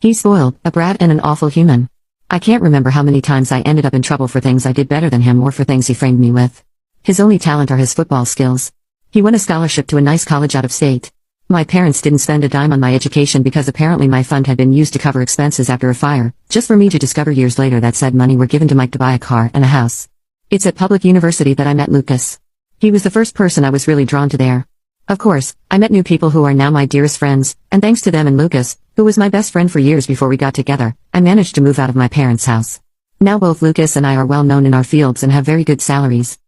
He's spoiled, a brat and an awful human. I can't remember how many times I ended up in trouble for things I did better than him or for things he framed me with. His only talent are his football skills. He won a scholarship to a nice college out of state. My parents didn't spend a dime on my education because apparently my fund had been used to cover expenses after a fire, just for me to discover years later that said money were given to Mike to buy a car and a house. It's at public university that I met Lucas. He was the first person I was really drawn to there. Of course, I met new people who are now my dearest friends, and thanks to them and Lucas, who was my best friend for years before we got together, I managed to move out of my parents' house. Now both Lucas and I are well known in our fields and have very good salaries.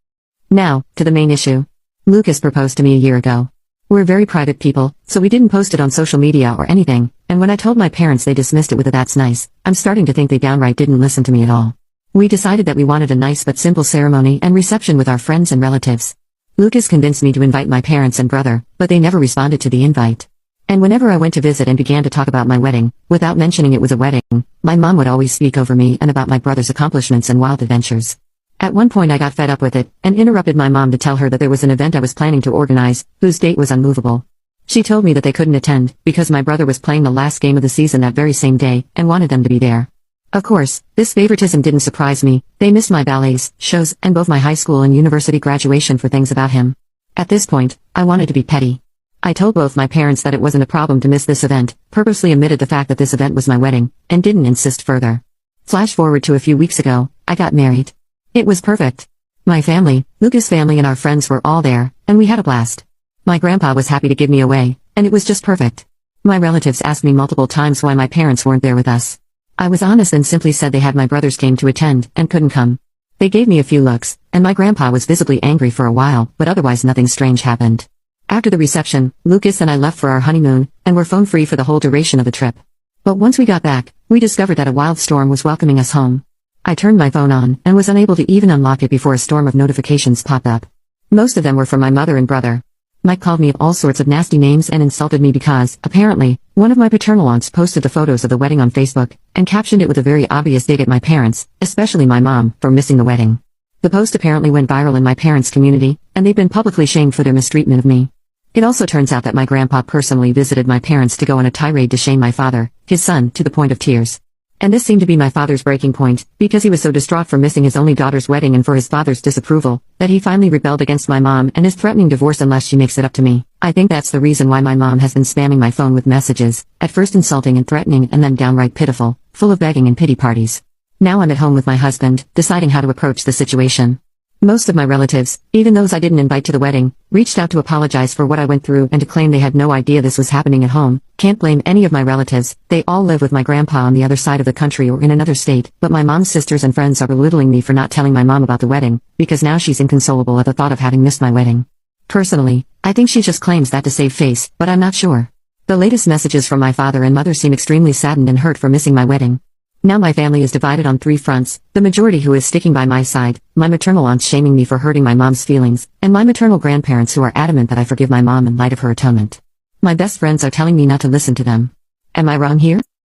Now, to the main issue. Lucas proposed to me a year ago. We're very private people, so we didn't post it on social media or anything, and when I told my parents they dismissed it with a "that's nice," I'm starting to think they downright didn't listen to me at all. We decided that we wanted a nice but simple ceremony and reception with our friends and relatives. Lucas convinced me to invite my parents and brother, but they never responded to the invite. And whenever I went to visit and began to talk about my wedding, without mentioning it was a wedding, my mom would always speak over me and about my brother's accomplishments and wild adventures. At one point I got fed up with it, and interrupted my mom to tell her that there was an event I was planning to organize, whose date was unmovable. She told me that they couldn't attend, because my brother was playing the last game of the season that very same day, and wanted them to be there. Of course, this favoritism didn't surprise me. They missed my ballets, shows, and both my high school and university graduation for things about him. At this point, I wanted to be petty. I told both my parents that it wasn't a problem to miss this event, purposely omitted the fact that this event was my wedding, and didn't insist further. Flash forward to a few weeks ago, I got married. It was perfect. My family, Lucas' family and our friends were all there, and we had a blast. My grandpa was happy to give me away, and it was just perfect. My relatives asked me multiple times why my parents weren't there with us. I was honest and simply said they had my brother's game to attend, and couldn't come. They gave me a few looks, and my grandpa was visibly angry for a while, but otherwise nothing strange happened. After the reception, Lucas and I left for our honeymoon, and were phone-free for the whole duration of the trip. But once we got back, we discovered that a wild storm was welcoming us home. I turned my phone on, and was unable to even unlock it before a storm of notifications popped up. Most of them were from my mother and brother. Mike called me all sorts of nasty names and insulted me because, apparently, one of my paternal aunts posted the photos of the wedding on Facebook, and captioned it with a very obvious dig at my parents, especially my mom, for missing the wedding. The post apparently went viral in my parents' community, and they've been publicly shamed for their mistreatment of me. It also turns out that my grandpa personally visited my parents to go on a tirade to shame my father, his son, to the point of tears. And this seemed to be my father's breaking point, because he was so distraught for missing his only daughter's wedding and for his father's disapproval, that he finally rebelled against my mom and is threatening divorce unless she makes it up to me. I think that's the reason why my mom has been spamming my phone with messages, at first insulting and threatening and then downright pitiful, full of begging and pity parties. Now I'm at home with my husband, deciding how to approach the situation. Most of my relatives, even those I didn't invite to the wedding, reached out to apologize for what I went through and to claim they had no idea this was happening at home. Can't blame any of my relatives, they all live with my grandpa on the other side of the country or in another state, but my mom's sisters and friends are belittling me for not telling my mom about the wedding, because now she's inconsolable at the thought of having missed my wedding. Personally, I think she just claims that to save face, but I'm not sure. The latest messages from my father and mother seem extremely saddened and hurt for missing my wedding. Now my family is divided on 3 fronts, the majority who is sticking by my side, my maternal aunts shaming me for hurting my mom's feelings, and my maternal grandparents who are adamant that I forgive my mom in light of her atonement. My best friends are telling me not to listen to them. Am I wrong here?